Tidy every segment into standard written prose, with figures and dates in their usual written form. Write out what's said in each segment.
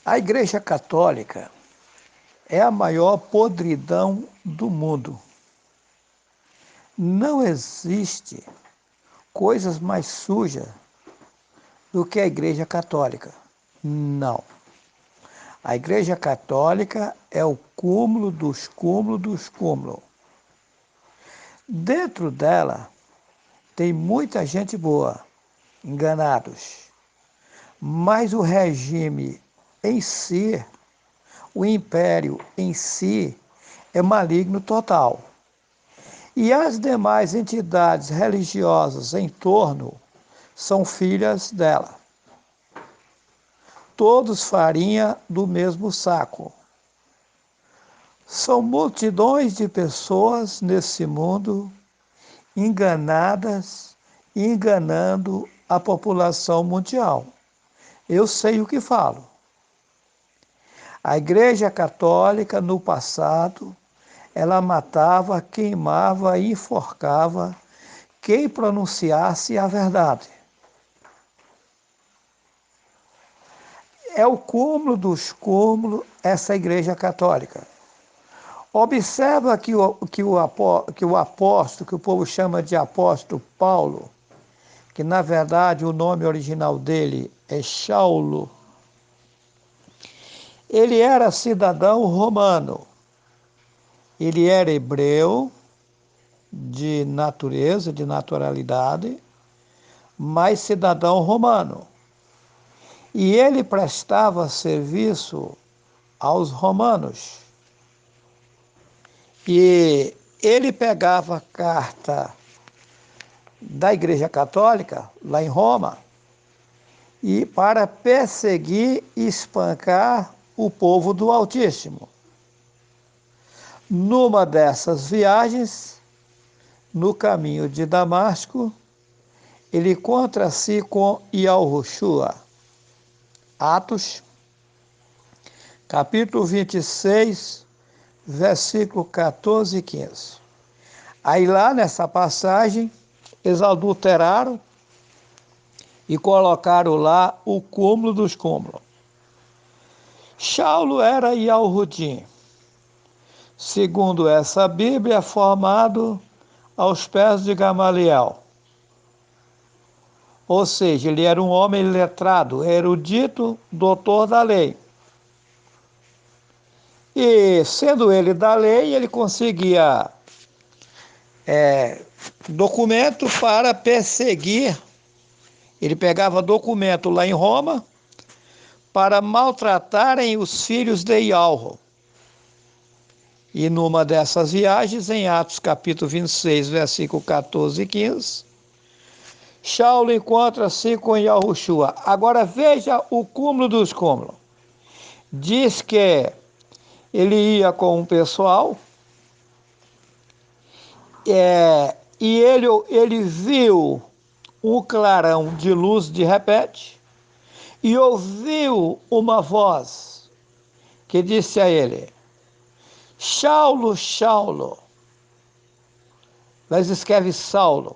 A Igreja Católica é a maior podridão do mundo. Não existe coisas mais sujas do que a Igreja Católica. Não. A Igreja Católica é o cúmulo dos cúmulos dos cúmulos. Dentro dela tem muita gente boa, enganados. Mas o regime em si, o império em si, é maligno total. E as demais entidades religiosas em torno são filhas dela. Todos farinha do mesmo saco. São multidões de pessoas nesse mundo enganadas, enganando a população mundial. Eu sei o que falo. A Igreja Católica, no passado, ela matava, queimava e enforcava quem pronunciasse a verdade. É o cúmulo dos cúmulos essa Igreja Católica. Observa que o apóstolo, que o povo chama de apóstolo Paulo, que na verdade o nome original dele é Saulo, ele era cidadão romano. Ele era hebreu de natureza, de naturalidade, mas cidadão romano. E ele prestava serviço aos romanos. E ele pegava a carta da Igreja Católica, lá em Roma, e para perseguir e espancar o povo do Altíssimo. Numa dessas viagens, no caminho de Damasco, ele encontra-se com Yahushua. Atos, capítulo 26, versículo 14 e 15. Aí lá nessa passagem, eles adulteraram e colocaram lá o cúmulo dos cúmulos. Saulo era Yahudim, segundo essa Bíblia, formado aos pés de Gamaliel. Ou seja, ele era um homem letrado, erudito, doutor da lei. E, sendo ele da lei, ele conseguia documento para perseguir. Ele pegava documento lá em Roma para maltratarem os filhos de Ialro. E numa dessas viagens, em Atos capítulo 26, versículo 14 e 15, Saulo encontra-se com Yahushua. Agora veja o cúmulo dos cúmulos. Diz que ele ia com um pessoal e ele viu um clarão de luz de repente e ouviu uma voz que disse a ele: Saulo, Saulo, mas escreve Saulo,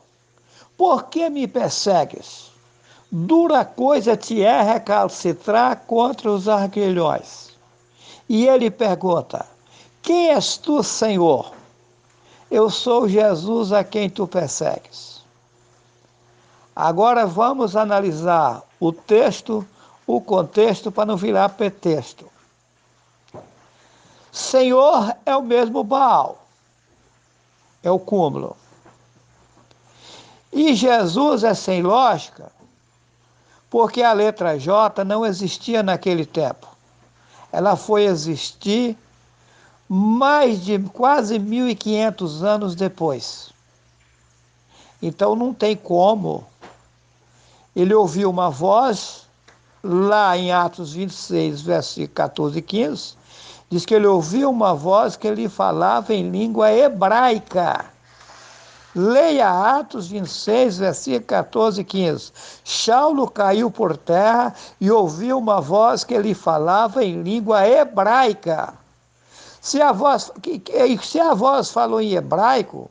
por que me persegues? Dura coisa te é recalcitrar contra os arguilhões. E ele pergunta: quem és tu, Senhor? Eu sou Jesus a quem tu persegues. Agora vamos analisar o texto, o contexto, para não virar pretexto. Senhor é o mesmo Baal, é o cúmulo. E Jesus é sem lógica, porque a letra J não existia naquele tempo. Ela foi existir mais de quase 1.500 anos depois. Então não tem como. Ele ouviu uma voz, lá em Atos 26, versículo 14 e 15, diz que ele ouviu uma voz que ele falava em língua hebraica. Leia Atos 26, versículo 14 e 15. Saulo caiu por terra e ouviu uma voz que ele falava em língua hebraica. Se a voz falou em hebraico,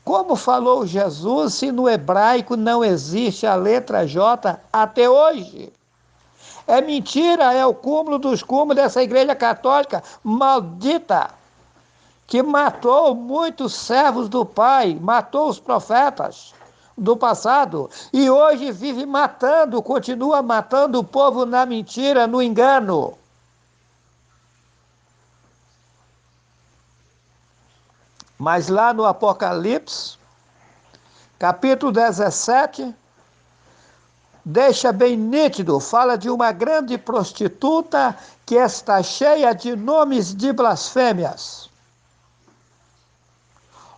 como falou Jesus se no hebraico não existe a letra J até hoje? É mentira, é o cúmulo dos cúmulos dessa igreja católica maldita, que matou muitos servos do Pai, matou os profetas do passado, e hoje vive matando, continua matando o povo na mentira, no engano. Mas lá no Apocalipse, capítulo 17, deixa bem nítido, fala de uma grande prostituta que está cheia de nomes de blasfêmias.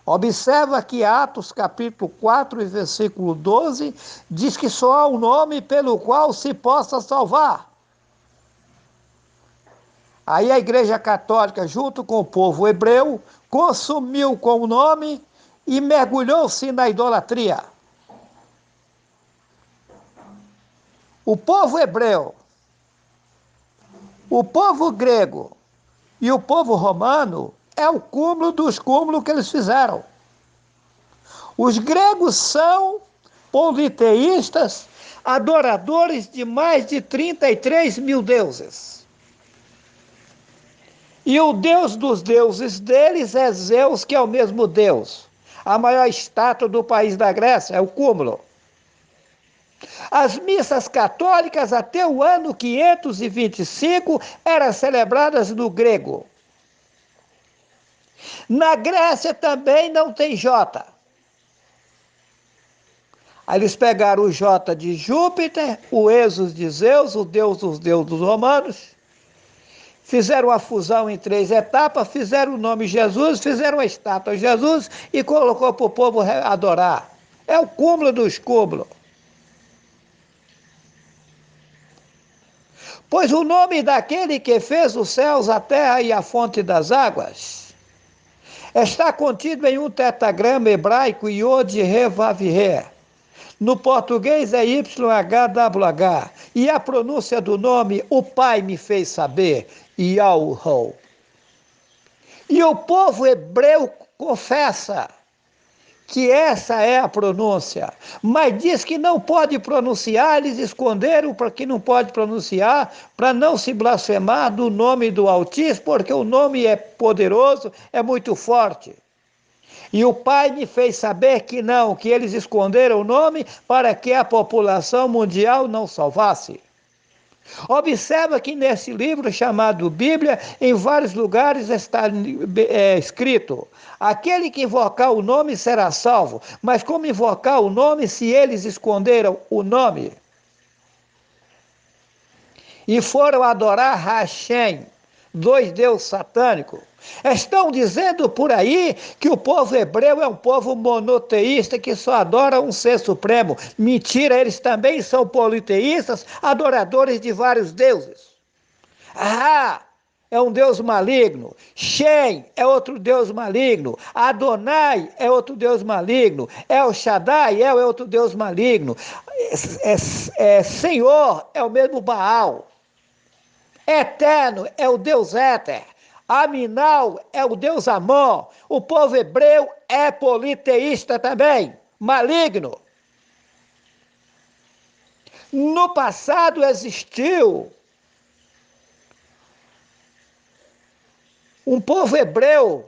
Observa que Atos capítulo 4 e versículo 12 diz que só há um nome pelo qual se possa salvar. Aí a Igreja Católica, junto com o povo hebreu, consumiu com o nome e mergulhou-se na idolatria. O povo hebreu, o povo grego e o povo romano é o cúmulo dos cúmulos que eles fizeram. Os gregos são politeístas, adoradores de mais de 33 mil deuses. E o deus dos deuses deles é Zeus, que é o mesmo Deus. A maior estátua do país da Grécia é o cúmulo. As missas católicas até o ano 525 eram celebradas no grego. Na Grécia também não tem J. Aí eles pegaram o J de Júpiter, o Esos de Zeus, o deus dos deuses romanos, fizeram a fusão em 3 etapas, fizeram o nome Jesus, fizeram a estátua de Jesus e colocou para o povo adorar. É o cúmulo dos cúmulos. Pois o nome daquele que fez os céus, a terra e a fonte das águas está contido em um tetragrama hebraico Yod He Vav He. No português é YHWH. E a pronúncia do nome, o Pai me fez saber, Yahu. E o povo hebreu confessa que essa é a pronúncia, mas diz que não pode pronunciar, eles esconderam para que não pode pronunciar, para não se blasfemar do nome do Altíssimo, porque o nome é poderoso, é muito forte. E o Pai me fez saber que não, que eles esconderam o nome para que a população mundial não salvasse. Observa que nesse livro chamado Bíblia, em vários lugares está escrito: aquele que invocar o nome será salvo. Mas como invocar o nome se eles esconderam o nome? E foram adorar Hashem, 2 deuses satânicos. Estão dizendo por aí que o povo hebreu é um povo monoteísta que só adora um ser supremo. Mentira, eles também são politeístas, adoradores de vários deuses. Ah, é um deus maligno. Shem é outro deus maligno. Adonai é outro deus maligno. El Shaddai é outro deus maligno. Senhor é o mesmo Baal. Eterno é o Deus Éter. Aminal é o Deus Amon. O povo hebreu é politeísta também, maligno. No passado existiu um povo hebreu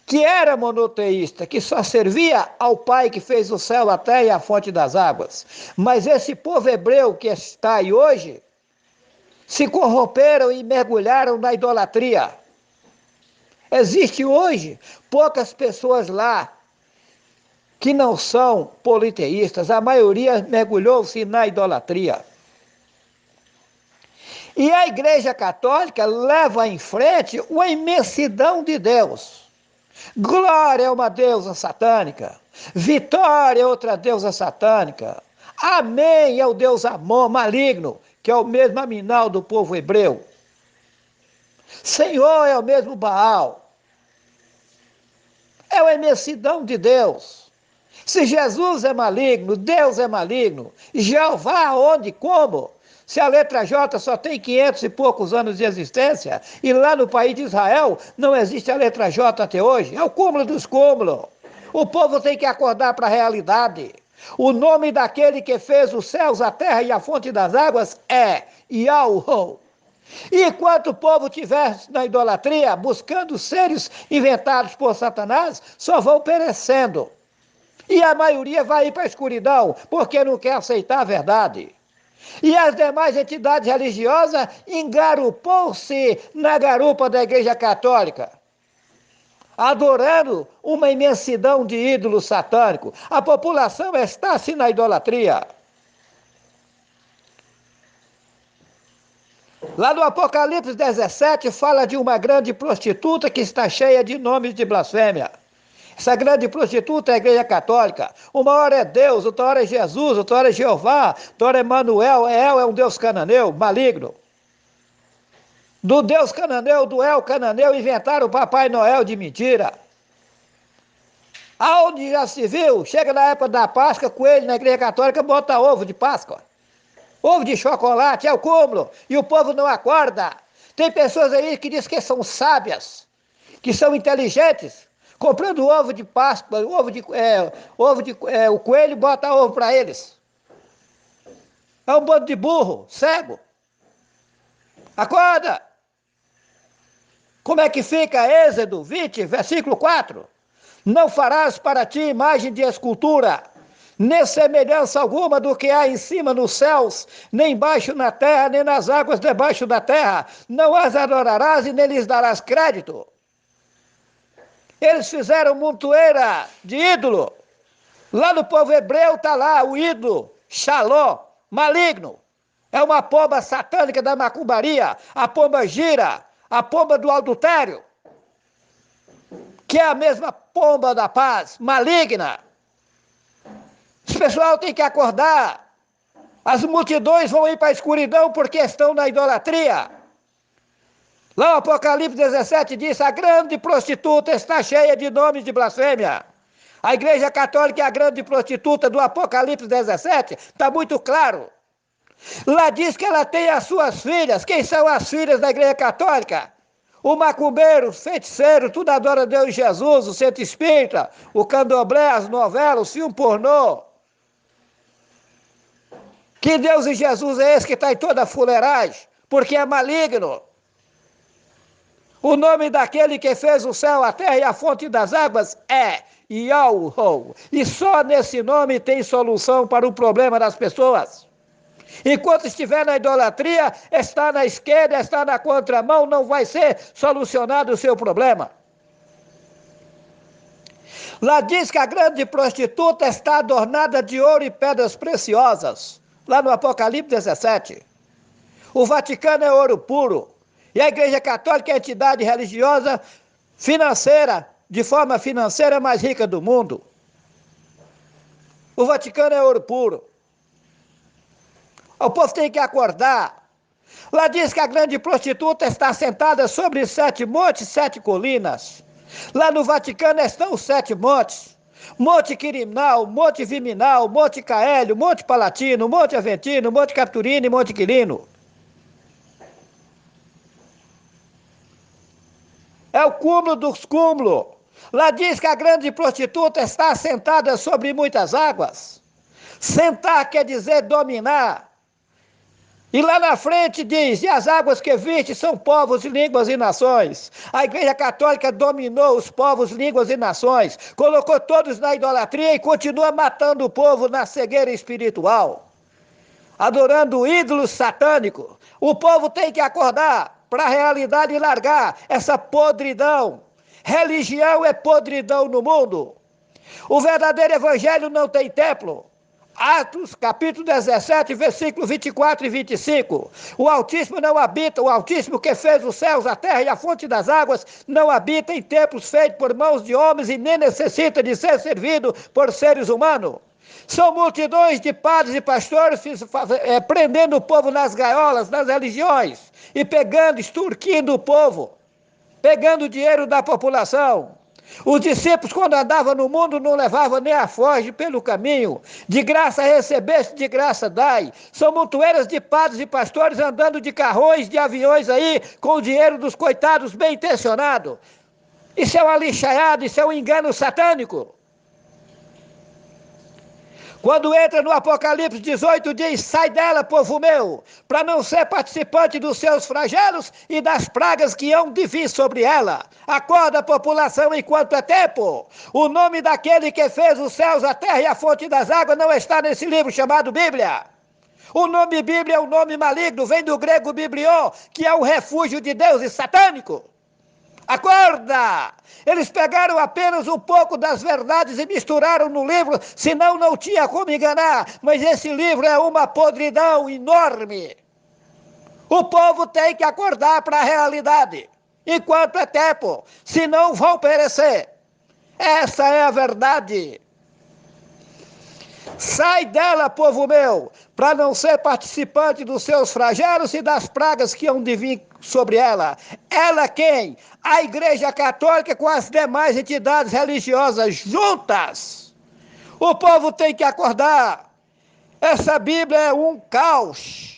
que era monoteísta, que só servia ao Pai que fez o céu, a terra e a fonte das águas. Mas esse povo hebreu que está aí hoje se corromperam e mergulharam na idolatria. Existe hoje poucas pessoas lá que não são politeístas, a maioria mergulhou-se na idolatria. E a Igreja Católica leva em frente uma imensidão de Deus. Glória é uma deusa satânica, Vitória é outra deusa satânica, Amém é o deus Amon, maligno, que é o mesmo Aminal do povo hebreu. Senhor é o mesmo Baal. É uma imensidão de Deus. Se Jesus é maligno, Deus é maligno. Jeová, onde, como? Se a letra J só tem 500 e poucos anos de existência, e lá no país de Israel não existe a letra J até hoje, é o cúmulo dos cúmulos. O povo tem que acordar para a realidade. O nome daquele que fez os céus, a terra e a fonte das águas é Yahweh. E enquanto o povo estiver na idolatria, buscando seres inventados por Satanás, só vão perecendo. E a maioria vai ir para a escuridão, porque não quer aceitar a verdade. E as demais entidades religiosas engarupou-se na garupa da Igreja Católica, adorando uma imensidão de ídolos satânicos. A população está-se na idolatria. Lá no Apocalipse 17 fala de uma grande prostituta que está cheia de nomes de blasfêmia. Essa grande prostituta é a Igreja Católica. Uma hora é Deus, outra hora é Jesus, outra hora é Jeová, outra hora é Emanuel. El é um Deus cananeu, maligno. Do Deus cananeu, do El cananeu, inventaram o Papai Noel de mentira. Aonde já se viu, chega na época da Páscoa, coelho na Igreja Católica bota ovo de Páscoa. Ovo de chocolate, é o cúmulo, e o povo não acorda. Tem pessoas aí que dizem que são sábias, que são inteligentes, comprando ovo de Páscoa, o coelho bota ovo para eles. É um bando de burro, cego. Acorda! Como é que fica Êxodo 20, versículo 4? Não farás para ti imagem de escultura, nem semelhança alguma do que há em cima nos céus, nem embaixo na terra, nem nas águas debaixo da terra. Não as adorarás e nem lhes darás crédito. Eles fizeram montoeira de ídolo. Lá no povo hebreu está lá o ídolo, Xaló, maligno. É uma pomba satânica da macumbaria, a pomba gira, a pomba do adultério, que é a mesma pomba da paz, maligna. Esse pessoal tem que acordar. As multidões vão ir para a escuridão porque estão na idolatria. Lá o Apocalipse 17 diz: a grande prostituta está cheia de nomes de blasfêmia. A Igreja Católica é a grande prostituta do Apocalipse 17, está muito claro. Lá diz que ela tem as suas filhas. Quem são as filhas da Igreja Católica? O macumbeiro, o feiticeiro, tudo adora Deus e Jesus, o centro espírita, o candomblé, as novelas, o filme pornô. Que Deus e Jesus é esse que está em toda a fuleiragem? Porque é maligno. O nome daquele que fez o céu, a terra e a fonte das águas é Yahweh. E só nesse nome tem solução para o problema das pessoas. Enquanto estiver na idolatria, está na esquerda, está na contramão, não vai ser solucionado o seu problema. Lá diz que a grande prostituta está adornada de ouro e pedras preciosas. Lá no Apocalipse 17. O Vaticano é ouro puro. E a Igreja Católica é a entidade religiosa financeira, de forma financeira mais rica do mundo. O Vaticano é ouro puro. O povo tem que acordar. Lá diz que a grande prostituta está sentada sobre 7 montes, 7 colinas. Lá no Vaticano estão os 7 montes. Monte Quirinal, Monte Viminal, Monte Caélio, Monte Palatino, Monte Aventino, Monte Capturino e Monte Quilino. É o cúmulo dos cúmulos. Lá diz que a grande prostituta está sentada sobre muitas águas. Sentar quer dizer dominar. E lá na frente diz: e as águas que viste são povos, línguas e nações. A Igreja Católica dominou os povos, línguas e nações, colocou todos na idolatria e continua matando o povo na cegueira espiritual, adorando ídolos satânicos. O povo tem que acordar para a realidade e largar essa podridão. Religião é podridão no mundo. O verdadeiro evangelho não tem templo. Atos, capítulo 17, versículos 24 e 25. O Altíssimo não habita, o Altíssimo que fez os céus, a terra e a fonte das águas, não habita em templos feitos por mãos de homens e nem necessita de ser servido por seres humanos. São multidões de padres e pastores prendendo o povo nas gaiolas, nas religiões, e pegando, extorquindo o povo, pegando o dinheiro da população. Os discípulos, quando andavam no mundo, não levavam nem a foge pelo caminho. De graça recebeste, de graça dai. São montoeiras de padres e pastores andando de carrões, de aviões aí, com o dinheiro dos coitados bem intencionados. Isso é uma lixaiada, isso é um engano satânico. Quando entra no Apocalipse 18, diz: sai dela, povo meu, para não ser participante dos seus flagelos e das pragas que hão de vir sobre ela. Acorda, população, enquanto é tempo. O nome daquele que fez os céus, a terra e a fonte das águas não está nesse livro chamado Bíblia. O nome Bíblia é um nome maligno, vem do grego biblion, que é um refúgio de deuses satânico. Acorda! Eles pegaram apenas um pouco das verdades e misturaram no livro, senão não tinha como enganar. Mas esse livro é uma podridão enorme. O povo tem que acordar para a realidade, enquanto é tempo, senão vão perecer. Essa é a verdade. Sai dela, povo meu, para não ser participante dos seus flagelos e das pragas que hão de vir sobre ela. Ela quem? A Igreja Católica com as demais entidades religiosas juntas. O povo tem que acordar. Essa Bíblia é um caos.